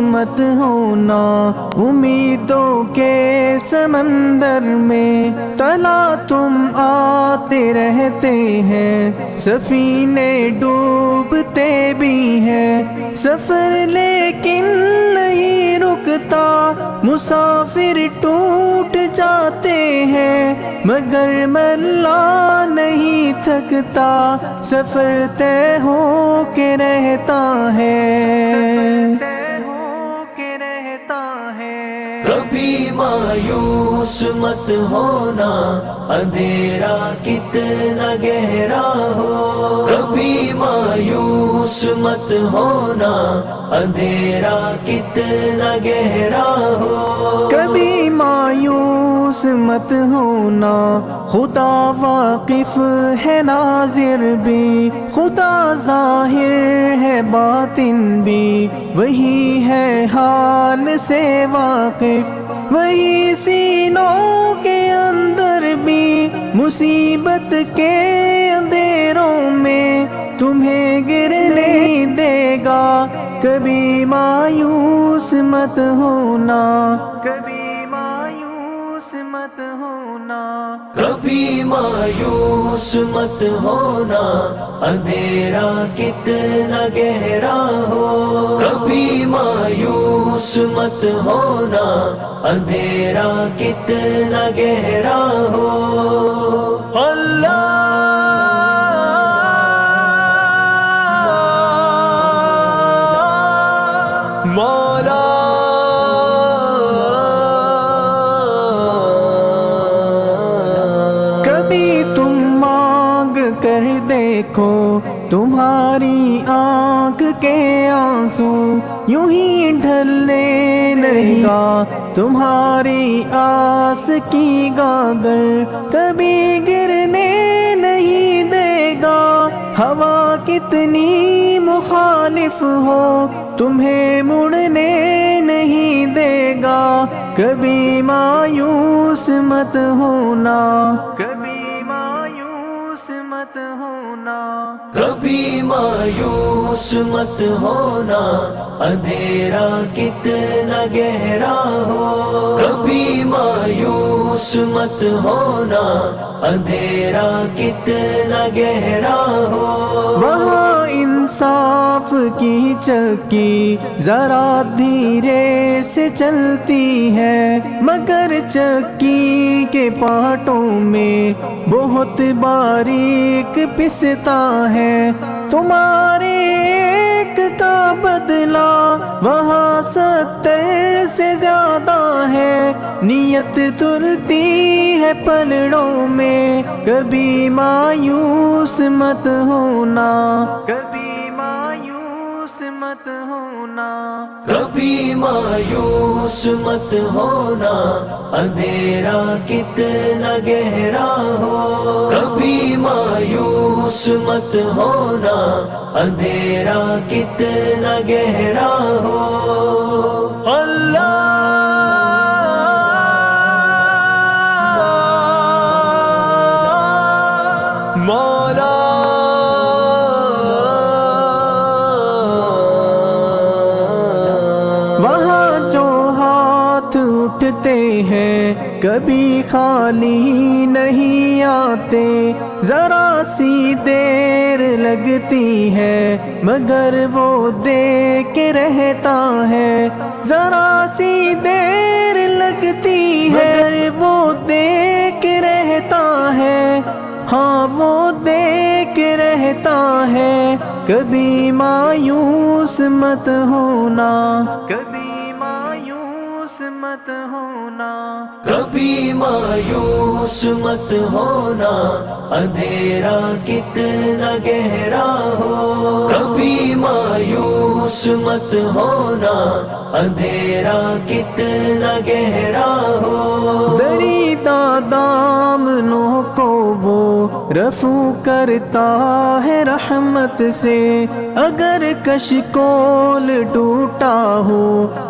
مت ہونا امیدوں کے سمندر میں، تلا تم آتے رہتے ہیں، سفینے ڈوبتے بھی ہیں، سفر لیکن نہیں رکتا، مسافر ٹوٹ جاتے ہیں، مگر ملا نہیں تھکتا، سفر طے ہو کے رہتا ہے، کبھی مایوس مت ہونا، اندھیرا کتنا گہرا ہو، کبھی مایوس مت ہونا، اندھیرا کتنا گہرا ہو، کبھی مایوس مت ہونا، خدا واقف ہے ناظر بھی، خدا ظاہر ہے باطن بھی، وہی ہے حال سے واقف، وہی سینوں کے اندر بھی، مصیبت کے اندھیروں میں تمہیں گرنے دے گا، کبھی مایوس مت ہونا، کبھی مایوس مت ہونا، کبھی مایوس مت ہونا، اندھیرا کتنا گہرا ہو، کبھی مایوس مت ہونا، اندھیرا کتنا گہرا ہو، اللہ مولا کبھی تم مانگ کر دیکھو، تمہاری آنکھ کے آنسو یوں ہی ڈھلنے لگے گا، تمہاری آس کی گاگر کبھی گرنے نہیں دے گا، ہوا کتنی مخالف ہو تمہیں مڑنے نہیں دے گا، کبھی مایوس مت ہونا، کبھی مایوس مت ہونا، کبھی مایوس مت ہونا، اندھیرا کتنا گہرا ہو، کبھی مایوس مت ہونا، اندھیرا کتنا گہرا ہو، وہاں انصاف کی چکی ذرا دھیرے سے چلتی ہے، مگر چکی کے پارٹوں میں بہت باریک پستا ہے، تمہارے ایک کا بدلہ وہاں 70 سے زیادہ ہے، نیت تلتی ہے پلڑوں میں، کبھی مایوس مت ہونا، کبھی مایوس مت ہونا، کبھی مایوس مت ہونا، اندھیرا کتنا گہرا ہو، کبھی مایوس مت ہونا، اندھیرا کتنا گہرا ہو، اللہ مولا وہاں جو ہاتھ اٹھتے ہیں کبھی خالی نہیں آتے، ذرا سی دیر لگتی ہے مگر وہ دے کے رہتا ہے، ذرا سی دیر لگتی ہے مگر وہ دے کے رہتا ہے، ہاں وہ دے کے رہتا ہے، کبھی مایوس مت ہونا، کبھی مایوس مت ہونا، کبھی مایوس مت ہونا، اندھیرا کتنا گہرا ہو، کبھی مایوس مت ہونا، اندھیرا کتنا گہرا ہو، دریدہ دامنوں کو وہ رفو کرتا ہے رحمت سے، اگر کشکول ٹوٹا ہو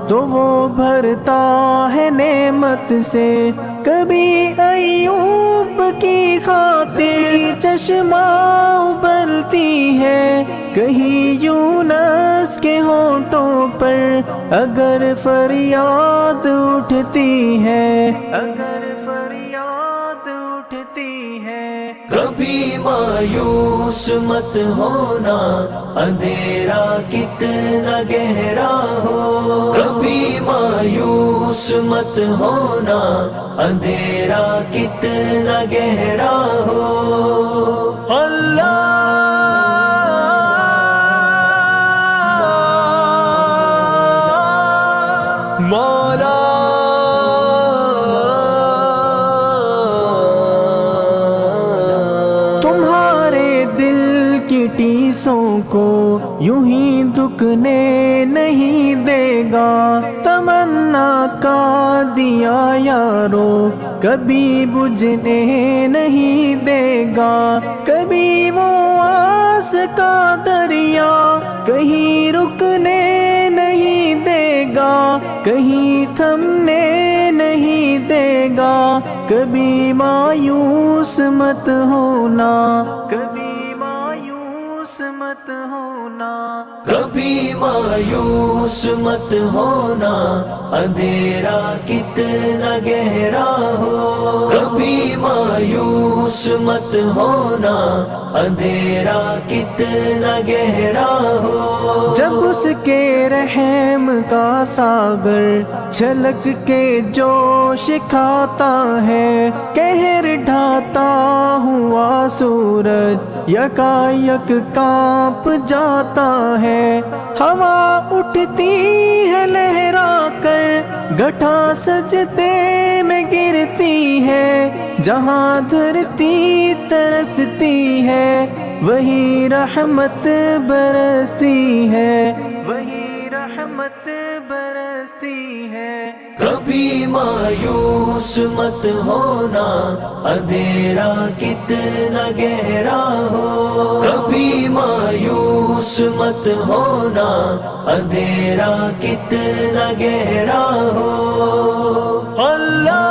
تو وہ بھرتا ہے نعمت سے، کبھی ایوب کی خاطر چشمہ ابلتی ہے، کہیں یونس اس کے ہونٹوں پر اگر فریاد اٹھتی ہے، اگر فریاد اٹھتی ہے، کبھی مایوس مت ہونا، اندھیرا کتنا گہرا ہو، کبھی مایوس مت ہونا، اندھیرا کتنا گہرا ہو۔ اللہ مولا تمہارے دل کی ٹیسوں کو یوں ہی دکنے نہیں دے گا، تمنا کا دیا یارو کبھی بجھنے نہیں دے گا، کبھی وہ آس کا دریا کہیں رکنے نہیں دے گا، کہیں تھمنے نہیں دے گا، کبھی مایوس مت ہونا، کبھی مایوس مت ہونا، کبھی مایوس مت ہونا، اندھیرا کتنا گہرا ہو، کبھی مایوس مت ہونا، اندھیرا کتنا گہرا ہو۔ جب اس کے رحم کا ساگر چھلک کے جوش کھاتا ہے، قہر ڈھاتا ہوا سورج یکایک کانپ جاتا ہے، ہوا اٹھتی ہے لہرا کر گھٹا سجدے میں گرتی ہے، جہاں دھرتی ترستی ہے وہی رحمت برستی ہے، وہی رحمت برستی ہے۔ کبھی مایوس مت ہونا، اندھیرا کتنا گہرا ہو، کبھی مایوس مت ہونا، اندھیرا کتنا گہرا ہو۔ اللہ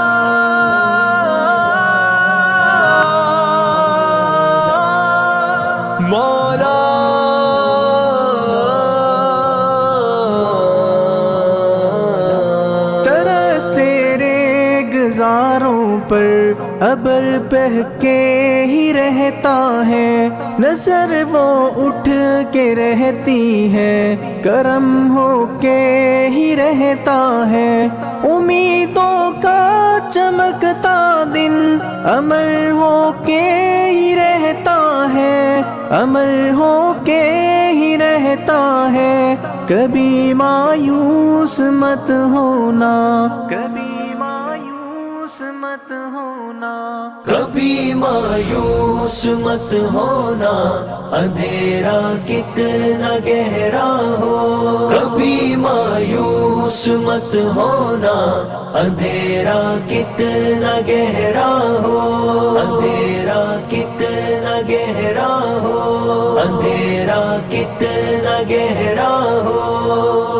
مولا ترس تیرے گزاروں پر ابر بہہ کے ہی رہتا ہے، نظر وہ اٹھ کے رہتی ہے، کرم ہو کے ہی رہتا ہے، امیدوں کا چمکتا دن امر ہو کے ہی رہتا ہے، امر ہو کے ہی رہتا ہے، کبھی مایوس مت ہونا، کبھی مایوس مت ہونا، کبھی مایوس مت ہونا، اندھیرا کتنا گہرا ہو، کبھی مایوس مت ہونا، اندھیرا کتنا گہرا ہو، اندھیرا کتنا گہرا ہو، اندھیرا کتنا گہرا ہو۔